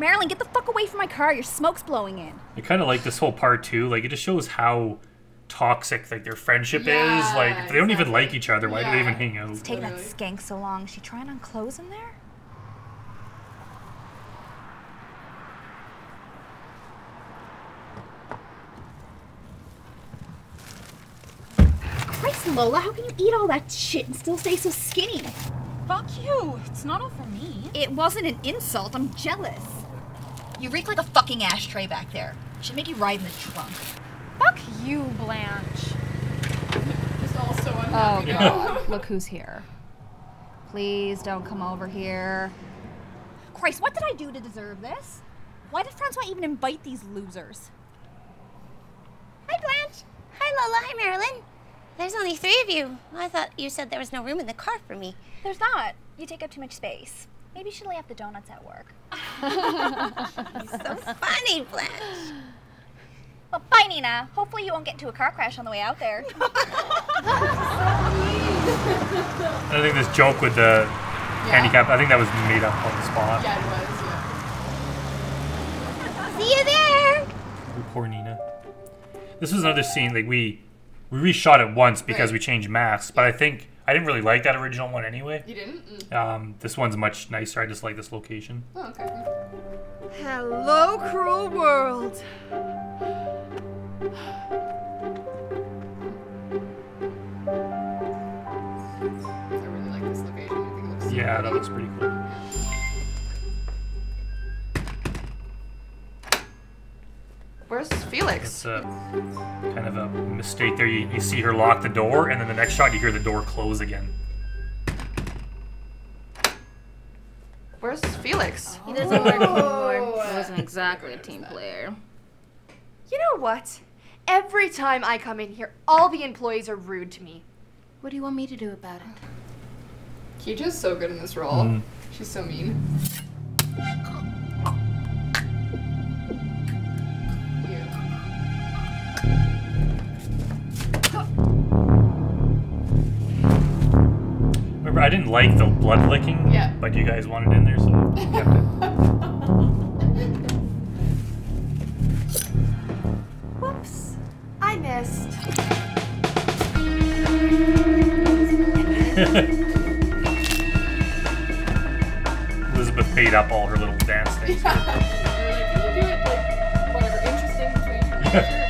Marilyn, get the fuck away from my car. Your smoke's blowing in. I kind of like this whole part too. Like, it just shows how toxic like their friendship is. Like, they don't even like each other. Why do they even hang out? It's taking that skank so long. Is she trying on clothes in there? Christ, Lola, how can you eat all that shit and still stay so skinny? Fuck you. It's not all for me. It wasn't an insult. I'm jealous. You reek like a fucking ashtray back there. Should make you ride in the trunk. Fuck you, Blanche. Just also unhappy. Oh god, look who's here. Please don't come over here. Christ, what did I do to deserve this? Why did Francois even invite these losers? Hi, Blanche. Hi, Lola. Hi, Marilyn. There's only 3 of you. I thought you said there was no room in the car for me. There's not. You take up too much space. Maybe you should lay off the donuts at work. So funny, Blanche. Well, bye, Nina. Hopefully you won't get into a car crash on the way out there. I think this joke with the handicap, I think that was made up on the spot. Yeah, it was, See you there. Oh, poor Nina. This was another scene, like, we reshot it once because we changed masks, but I think I didn't really like that original one anyway. You didn't? This one's much nicer. I just like this location. Oh, okay. Hello, cruel world. I really like this location. I think it looks Yeah, that looks pretty cool. Where's Felix? It's kind of a mistake there. You see her lock the door, and then the next shot you hear the door close again. Where's Felix? He doesn't work anymore. He wasn't exactly a team player. You know what? Every time I come in here, all the employees are rude to me. What do you want me to do about it? Kija's so good in this role. She's so mean. Remember, I didn't like the blood licking, but you guys wanted it in there, so I kept it. Whoops. I missed. Elizabeth paid up all her little dance things. Can you do it, like, whatever, interesting between your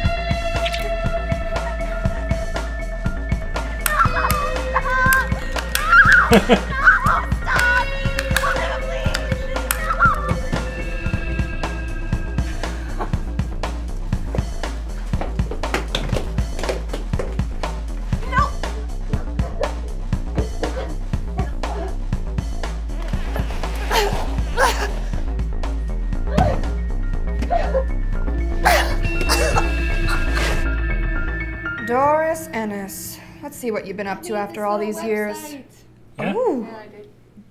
Doris Ennis. Let's see what you've been up to after all these years. Yeah? Ooh.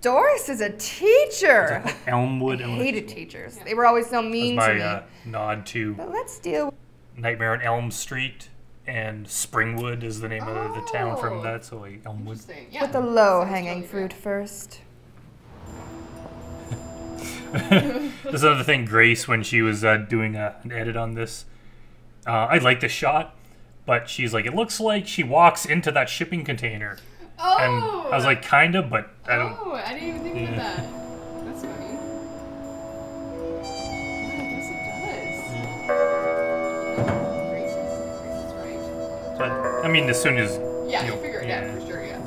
Doris is a teacher. Elmwood. I hated teachers. They were always so mean That's to me. my nod to But let's deal. Nightmare on Elm Street, and Springwood is the name of the town from that, so like Elmwood. With the low-hanging fruit first. There's another thing, Grace, when she was doing an edit on this. I like the shot, but she's like, it looks like she walks into that shipping container. Oh! And I was like, kind of, but I don't. Oh, I didn't even think of that. That's funny. Yeah, I guess it does. Grace is right. But I mean, as soon as Yeah, you figure it out for sure, yeah.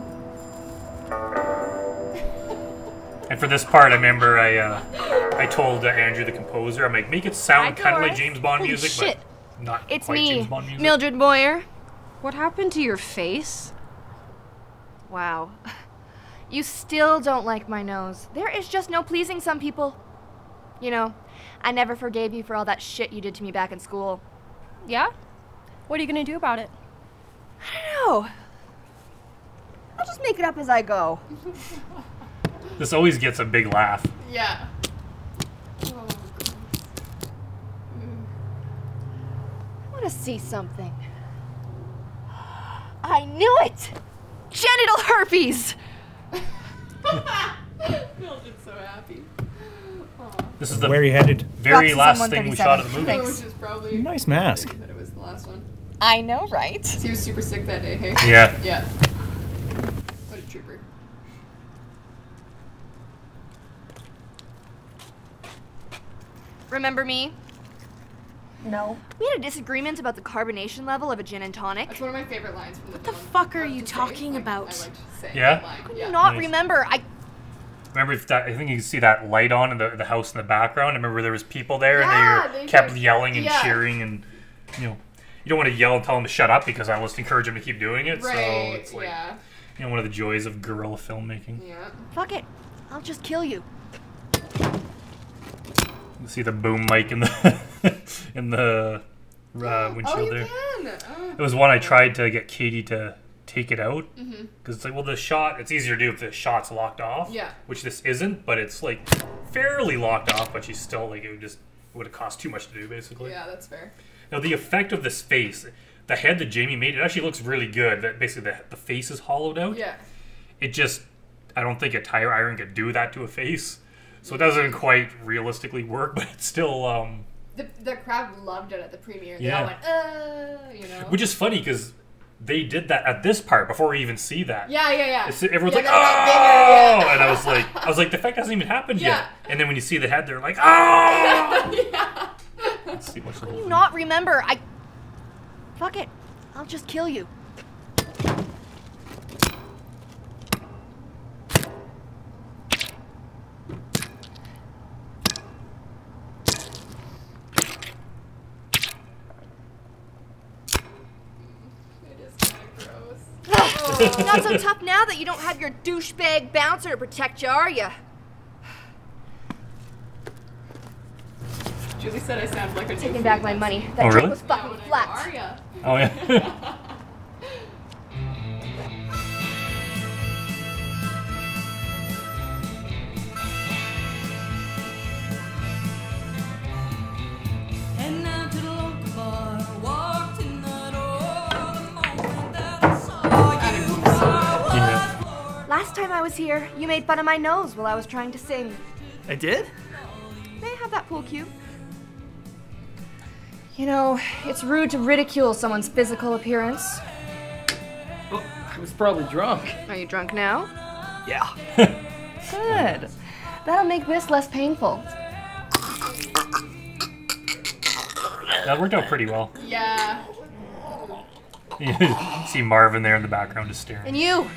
And for this part, I remember I told Andrew, the composer, I'm like, make it sound kind of like James Bond Holy music, shit. but not It's quite me, James Bond music. Mildred Boyer. What happened to your face? Wow. You still don't like my nose. There is just no pleasing some people. You know, I never forgave you for all that shit you did to me back in school. Yeah? What are you gonna do about it? I don't know. I'll just make it up as I go. This always gets a big laugh. Yeah. I want to see something. I knew it! Genital herpes! Mildred's so happy. This is the Where are you headed? very Roxy's last on thing we shot of the movie. Thanks. Which is probably Nice mask. that it was the last one. I know, right? He was super sick that day, hey? Yeah. Yeah. What a trooper. Remember me? No. We had a disagreement about the carbonation level of a gin and tonic. That's one of my favorite lines from the What the film. fuck are Not you to say, talking like, about? I liked saying Yeah? that line. Could Yeah. you not Nice. remember? Remember that? I think you can see that light on in the house in the background. I remember there was people there Yeah, and they they kept did. yelling and Yeah. cheering and you don't want to yell and tell them to shut up because I will just encourage them to keep doing it. Right, So it's like yeah. one of the joys of guerrilla filmmaking. Yeah. Fuck it. I'll just kill you. You see the boom mic in the in the windshield Oh, you there. can! It was one I tried to get Katie to take it out because Mm-hmm. it's like, well, the shot, it's easier to do if the shot's locked off. Yeah. Which this isn't, but it's like fairly locked off. But she's still like it would have cost too much to do basically. Yeah, that's fair. Now the effect of this face, the head that Jamie made, it actually looks really good. That basically the face is hollowed out. Yeah. It just, I don't think a tire iron could do that to a face, so it doesn't quite realistically work. But it's still. The crowd loved it at the premiere. They Yeah. all went, you know. Which is funny because they did that at this part before we even see that. Yeah. Everyone's like, they're oh! bigger, yeah. And I was like, the effect hasn't even happened Yeah. yet. And then when you see the head, they're like, oh! Yeah. Let's see what's the whole You thing. not remember? Fuck it. I'll just kill you. It is kind of gross. Not so tough now that you don't have your douchebag bouncer to protect you, are you? Julie said I sound like a Taking doofy. back my money. That Oh, trip really? was Yeah, fucking what flat. are ya? Oh, yeah. And now to the local bar, walked in the door the moment that I saw you. Yeah. Last time I was here, you made fun of my nose while I was trying to sing. I did? May I have that pool cue? You know, it's rude to ridicule someone's physical appearance. Well, I was probably drunk. Are you drunk now? Yeah. Good. That'll make this less painful. That worked out pretty well. Yeah. You see Marvin there in the background just staring. And you!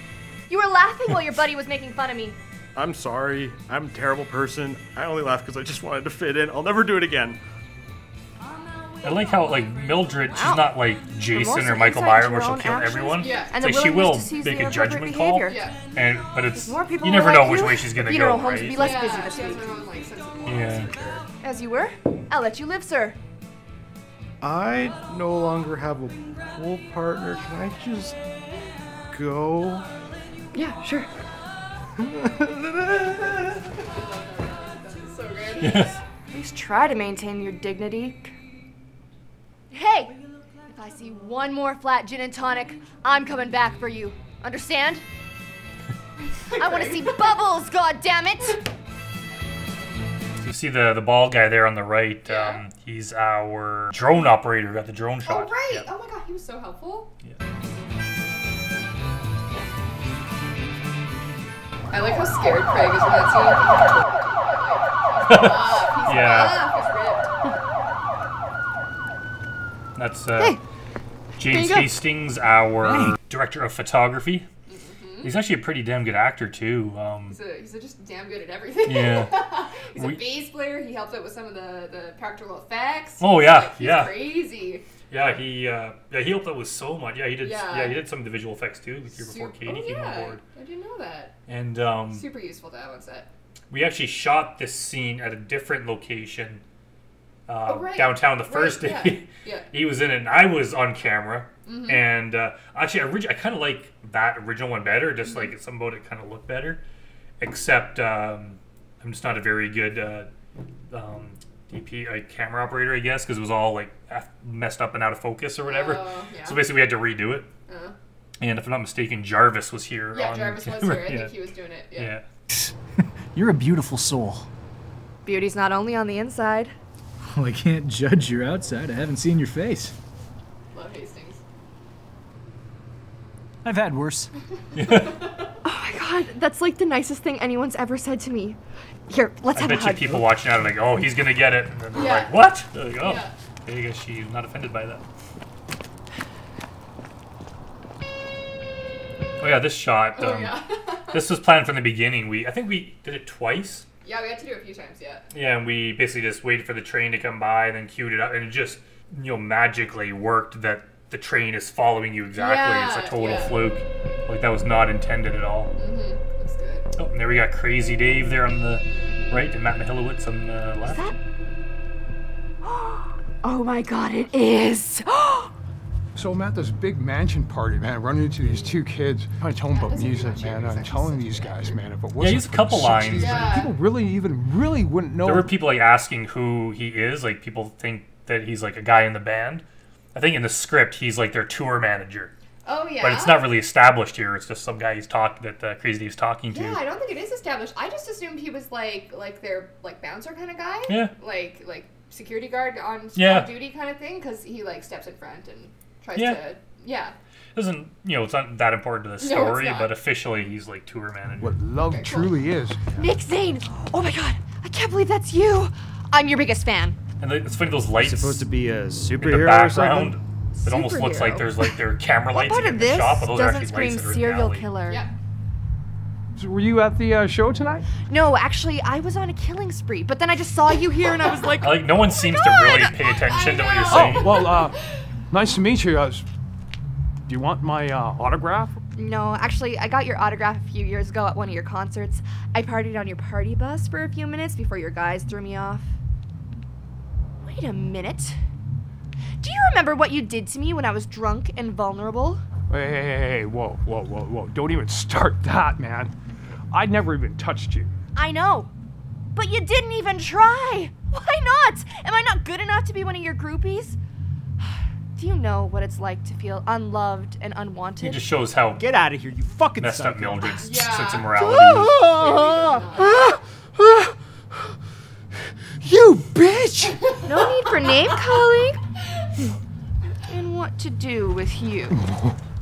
You were laughing while your buddy was making fun of me. I'm sorry. I'm a terrible person. I only laughed because I just wanted to fit in. I'll never do it again. I like how, like, Mildred, Wow. she's not like Jason Remorse or and Michael insight Myers into where your she'll own kill actions. everyone. Yeah. It's And the like she willingness will to seize make the a judgment appropriate call, behavior. Yeah. but it's More people you never were know like which you, way she's gonna the funeral go, homes right? would be less Yeah, busy this she has week. her own, like, sense of Yeah. for sure. As you were, I'll let you live, sir. I no longer have a pool partner. Can I just go? Yeah, sure. So good. Yeah. At least try to maintain your dignity. Hey! If I see one more flat gin and tonic, I'm coming back for you. Understand? I want to see bubbles, goddammit! You see the bald guy there on the right. Yeah. He's our drone operator. Got the drone Oh, shot. right. Yeah. Oh my god, he was so helpful. Yeah. I like how scared Craig is in that scene. Yeah. He's That's Hey, James you go. Hastings, our director of photography. He's actually a pretty damn good actor too. He's just damn good at everything. Yeah. He's a bass player. He helped out with some of the practical effects. Oh, yeah, Like, he's yeah. crazy. Yeah, he helped out with so much. Yeah, he did. Yeah. Yeah, he did some of the visual effects too here before Katie came on board. I didn't know that. And Super useful to have on set. we actually shot this scene at a different location right. downtown the Right, first day. yeah, yeah. He was in it, and I was on camera. Mm-hmm. And actually, I kind of like that original one better. Just like something about it kind of looked better. Except I'm just not a very good DP camera operator, I guess, because it was all like messed up and out of focus or whatever. Yeah. So basically, we had to redo it. And if I'm not mistaken, Jarvis was here. Yeah, on Jarvis was camera. here. I Yeah. think he was doing it. Yeah. Yeah. You're a beautiful soul. Beauty's not only on the inside. Well, I can't judge your outside. I haven't seen your face. Love Hastings. I've had worse. Oh my god, that's like the nicest thing anyone's ever said to me. Here, let's I have a bet you hug. people watching out are like, oh, he's gonna get it. And then they're Yeah. like, what? They're like, oh, Yeah. I guess she's not offended by that. Oh yeah, this shot. Oh, yeah. This was planned from the beginning. I think we did it twice. Yeah, we had to do it a few times, yeah. Yeah, and we basically just waited for the train to come by and then queued it up, and it just, magically worked that the train is following you exactly. Yeah, It's a total yeah. fluke. Like, that was not intended at all. Mm-hmm. Looks good. Oh, and there we got Crazy Dave there on the right and Matt Mihilowitz on the left. Oh my god, it is! So I'm at this big mansion party, man, running into these two kids. I'm telling them about music, man. I'm telling these guys, man, if it wasn't he's a for the couple 60s, lines. Yeah. people really wouldn't know. There were people like asking who he is. Like, people think that he's like a guy in the band. I think in the script he's like their tour manager, Oh, yeah? but it's not really established here. It's just some guy that Crazy Dave's talking to. Yeah, I don't think it is established. I just assumed he was like their like bouncer kind of guy. Yeah. Like security guard on duty kind of thing, because he like steps in front and tries to. Yeah. Doesn't it's not that important to the it's story, not. but officially he's like tour manager. What love truly is. Nick Zane! Oh my god, I can't believe that's you! I'm your biggest fan. And it's funny, those lights Supposed to be a in the superhero or background. something? It almost looks like there's like their camera What lights part in of the this shop, but those are doesn't actually scream lights that are in the serial alley. killer? Yeah. So were you at the show tonight? No, actually, I was on a killing spree, but then I just saw you here and I was like, Like, no one seems to really pay attention to what you're saying. Oh, well, nice to meet you. Do you want my autograph? no, actually, I got your autograph a few years ago at one of your concerts. I partied on your party bus for a few minutes before your guys threw me off. Wait a minute. Do you remember what you did to me when I was drunk and vulnerable? Hey, whoa. Don't even start that, man. I never even touched you. I know, but you didn't even try. Why not? Am I not good enough to be one of your groupies? Do you know what it's like to feel unloved and unwanted? It just shows how Get out of here, you fucking messed up psycho. Mildred's Yeah. sense of morality is. You bitch! No need for name calling. And what to do with you?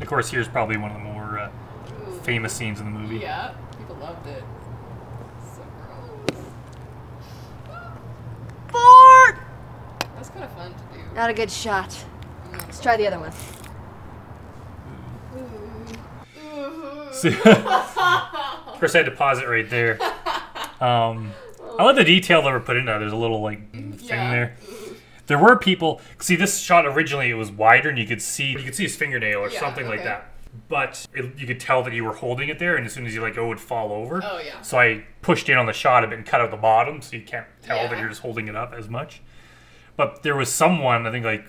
Of course, here's probably one of the more famous scenes in the movie. Yeah. People loved it. So gross. Fort! That's kind of fun to do. Not a good shot. Let's try the other one. So- of course, I had to pause it right there. I like the detail that were put in there. There's a little like thing there. There were people. See, this shot originally it was wider, and you could see his fingernail or something like that. But you could tell that you were holding it there, and as soon as you let go, it would fall over. Oh, yeah. So I pushed in on the shot a bit and cut out the bottom, so you can't tell that you're just holding it up as much. But there was someone, I think, like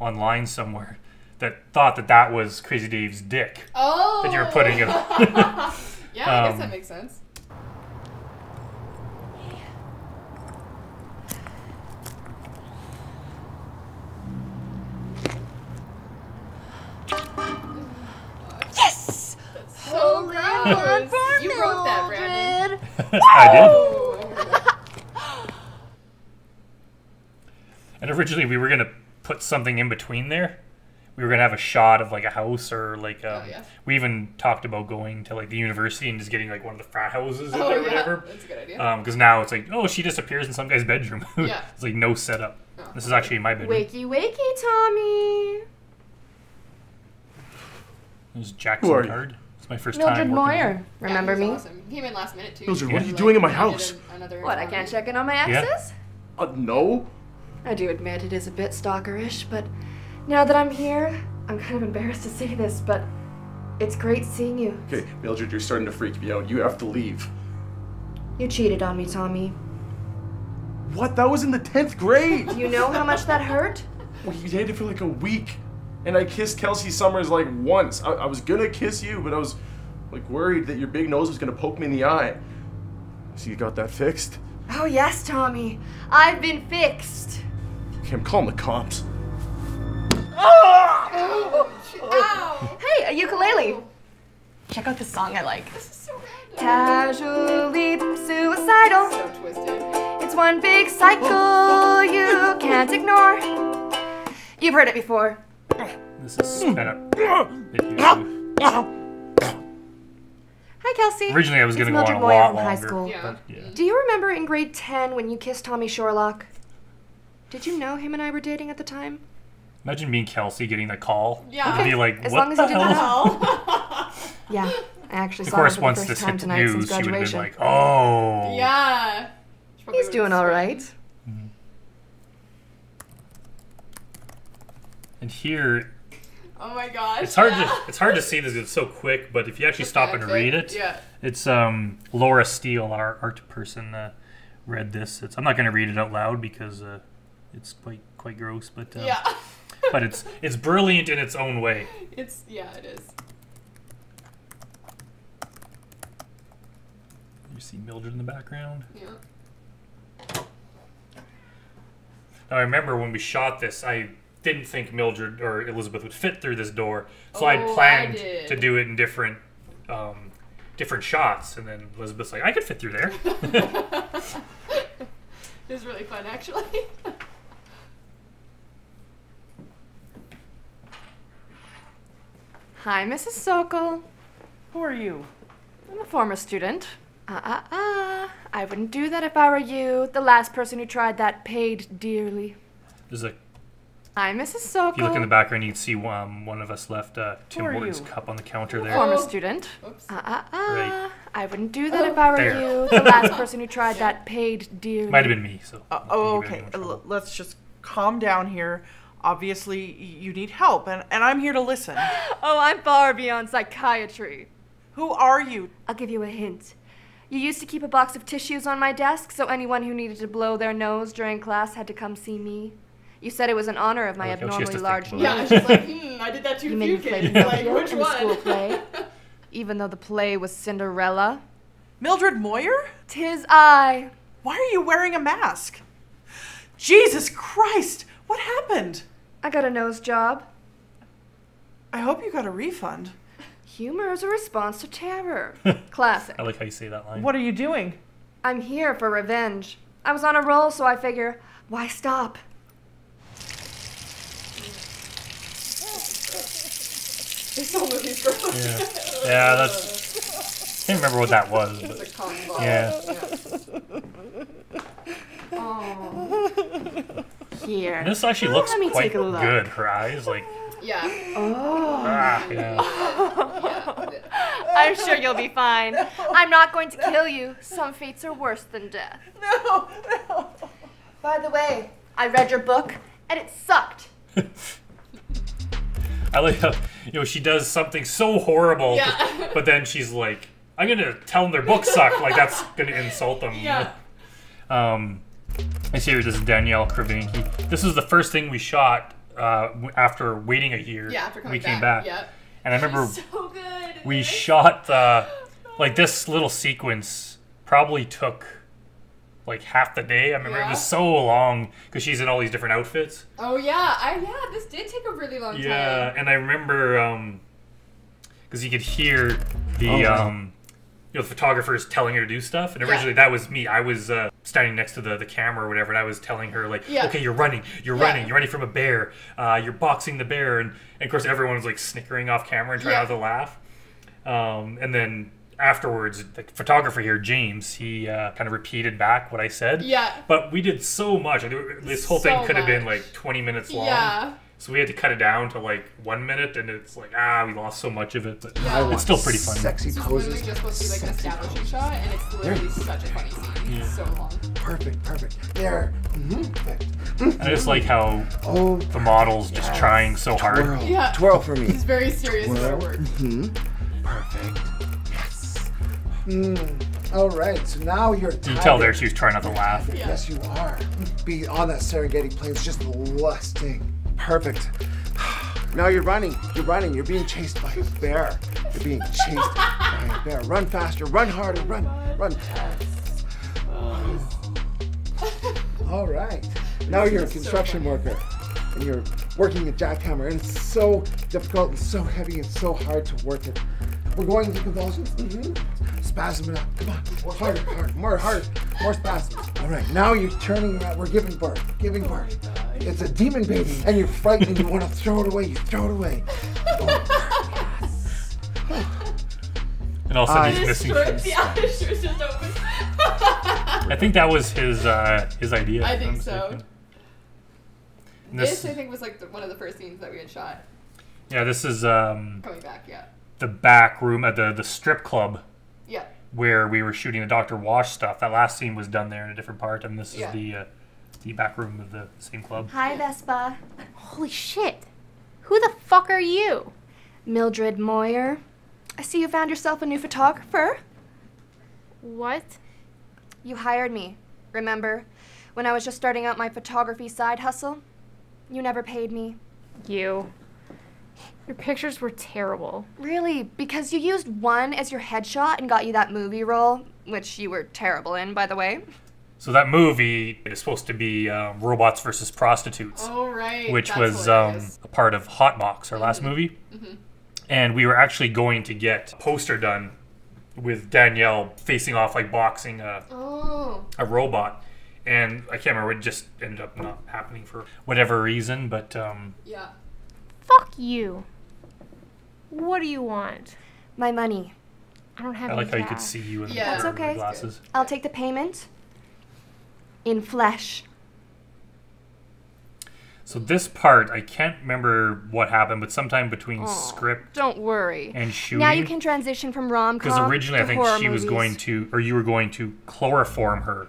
online somewhere, that thought that was Crazy Dave's dick. Oh. That you were putting it. Yeah, I guess that makes sense. Yes! So gross. You wrote that, Brandon. I did. And originally we were gonna put something in between there. We were gonna have a shot of like a house or like we even talked about going to like the university and just getting like one of the frat houses in there or whatever. That's a good idea. Because now it's like, oh, she disappears in some guy's bedroom. It's like no setup. This is actually my bedroom. Wakey, wakey, Tommy. This is Jackson Who are you? Card. It's my first Mildred time working Moyer. here. Remember he me? was awesome. He came in last minute too. Mildred, He what are was, you doing in my wanted house? another What, I can't check in on my Yeah. exes? No? I do admit it is a bit stalkerish, but now that I'm here, I'm kind of embarrassed to say this, but it's great seeing you. Okay, Mildred, you're starting to freak me out. You have to leave. You cheated on me, Tommy. What? That was in the 10th grade! Do you know how much that hurt? We dated for like a week. And I kissed Kelsey Summers like once. I was gonna kiss you, but I was like worried that your big nose was gonna poke me in the eye. So you got that fixed? Oh yes, Tommy. I've been fixed. Okay, I'm calling the cops. Ow! Hey, a ukulele. Check out this song I like. This is so random. Casually suicidal. So twisted. It's one big cycle you can't ignore. You've heard it before. This is sped up. Hi, Kelsey. Originally, I was going to go on a Moyer lot from high longer. school. But, yeah. Do you remember in grade 10 when you kissed Tommy Shorelock? Did you know him and I were dating at the time? Imagine being Kelsey getting that call. Yeah. And be like, As what long as the you didn't hell? know. Yeah, I actually Of saw course, him for once the this first time hit the tonight since news, she would have been graduation. like, oh. Yeah. He's doing all right. And here, Oh my gosh. it's hard to see this. It's so quick, but if you actually stop and read it, Yeah. it's Laura Steele, our art person, read this. I'm not going to read it out loud because it's quite gross, but Yeah. but it's brilliant in its own way. It is. You see Mildred in the background. Yeah. Now, I remember when we shot this, I didn't think Mildred or Elizabeth would fit through this door, so I'd planned to do it in different shots, and then Elizabeth's like, I could fit through there. It was really fun, actually. Hi, Mrs. Sokol. Who are you? I'm a former student. I wouldn't do that if I were you. The last person who tried that paid dearly. There's a Hi, Mrs. Sokol. If you look in the background, you'd see one of us left Tim Who are Hortons you? cup on the counter there. Former student. Right. I wouldn't do that if I were There. you. The last person who tried that paid dearly. Might have been me, so. Okay. Let's just calm down here. Obviously, you need help, and I'm here to listen. Oh, I'm far beyond psychiatry. Who are you? I'll give you a hint. You used to keep a box of tissues on my desk, so anyone who needed to blow their nose during class had to come see me. You said it was in honor of my I like how she has abnormally to large think nose. Yeah, she's like, I did that to You a made few me play kids. Pinocchio Like, which in the school one? play, even though the play was Cinderella. Mildred Moyer? 'Tis I. Why are you wearing a mask? Jesus Christ! What happened? I got a nose job. I hope you got a refund. Humor is a response to terror. Classic. I like how you say that line. What are you doing? I'm here for revenge. I was on a roll, so I figure, why stop? This whole movie's gross. Yeah. Yeah, that's. Can't remember what that was, but. It's a cotton ball. Yeah. Oh. Here. This actually looks Let me quite take a look. good. Her eyes, like. Yeah. Oh. Yeah. I'm sure you'll be fine. I'm not going to kill you. Some fates are worse than death. No. By the way, I read your book, and it sucked. I like how, she does something so horrible, Yeah. but then she's like, I'm going to tell them their book sucked. Like, that's going to insult them. Yeah. I see here, this is Danielle Kravinski. This is the first thing we shot after waiting a year. Yeah, after we coming came back. back. Yeah. And I remember So good. we shot like this little sequence probably took like half the day. I remember it was so long because she's in all these different outfits. Oh yeah, this did take a really long time. Yeah, and I remember because you could hear the the photographers telling her to do stuff, and originally that was me. I was standing next to the camera or whatever, and I was telling her like, okay, you're running from a bear, you're boxing the bear, and of course everyone's like snickering off camera and trying not to laugh. And then afterwards, the photographer here, James, he kind of repeated back what I said. Yeah. But we did so much. This whole thing could have been like 20 minutes long. Yeah. So we had to cut it down to like 1 minute, and it's like, we lost so much of it. But Yeah. it's still pretty funny. Sexy It's poses. literally just supposed to be like an establishing shot, and it's literally such a funny scene. It's so long. Perfect. There. I just like how the model's just trying so hard. Twirl. Yeah. Twirl for me. He's very serious about work. Perfect. Yes. All right. So now you're You can tell there she was trying not to laugh. Yes, you are. Be on that Serengeti Plains, just lusting. Perfect. Now you're running. You're being chased by a bear. You're being chased by a bear. Run faster. Run harder. Run. All right. Now you're a construction worker, and you're working a jackhammer, and it's so difficult and so heavy and so hard to work it. We're going into convulsions. Spasm it up. Come on. Harder. More spasms. All right, now you're turning around. We're giving birth. Giving birth. It's a demon baby, and you're frightened. You want to throw it away. You throw it away. And also he's missing shoes. Shoes just open. I think that was his idea. I think so. This, I think, was like one of the first scenes that we had shot. Yeah, this is coming back. Yeah. The back room at the strip club. Yeah. Where we were shooting the Dr. Wash stuff. That last scene was done there in a different part, and this is the back room of the same club. Hi, Vespa. Holy shit. Who the fuck are you? Mildred Moyer. I see you found yourself a new photographer. What? You hired me, remember? When I was just starting out my photography side hustle? You never paid me. You. Your pictures were terrible. Really? Because you used one as your headshot and got you that movie role, which you were terrible in, by the way. So that movie is supposed to be Robots versus Prostitutes. Oh, right. Which was a part of Hot Box, our last movie. Mm-hmm. And we were actually going to get a poster done with Danielle facing off, like boxing a robot. And I can't remember, it just ended up not happening for whatever reason, but... yeah. Fuck you. What do you want? My money. I don't have I any like how you cash. could see you in That's the okay. glasses. I'll take the payment in flesh. So this part, I can't remember what happened, but sometime between script Don't worry. and shooting. Now you can transition from rom-com Because originally to I think horror she was movies. going to, or you were going to chloroform her.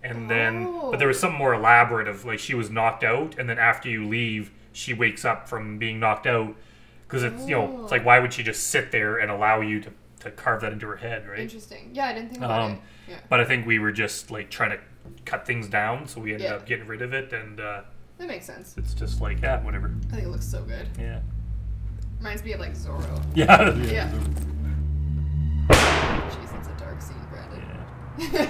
And then, but there was something more elaborate of, like, she was knocked out, and then after you leave, she wakes up from being knocked out. Because it's, you know, it's like, why would she just sit there and allow you to carve that into her head, right? Interesting. Yeah, I didn't think about it. Yeah. But I think we were just, like, trying to cut things down, so we ended up getting rid of it, and that makes sense. it's just like, yeah, whatever. I think it looks so good. Yeah. Reminds me of like Zorro. Yeah. Yeah. Jeez, that's a dark scene, Brandon. Yeah.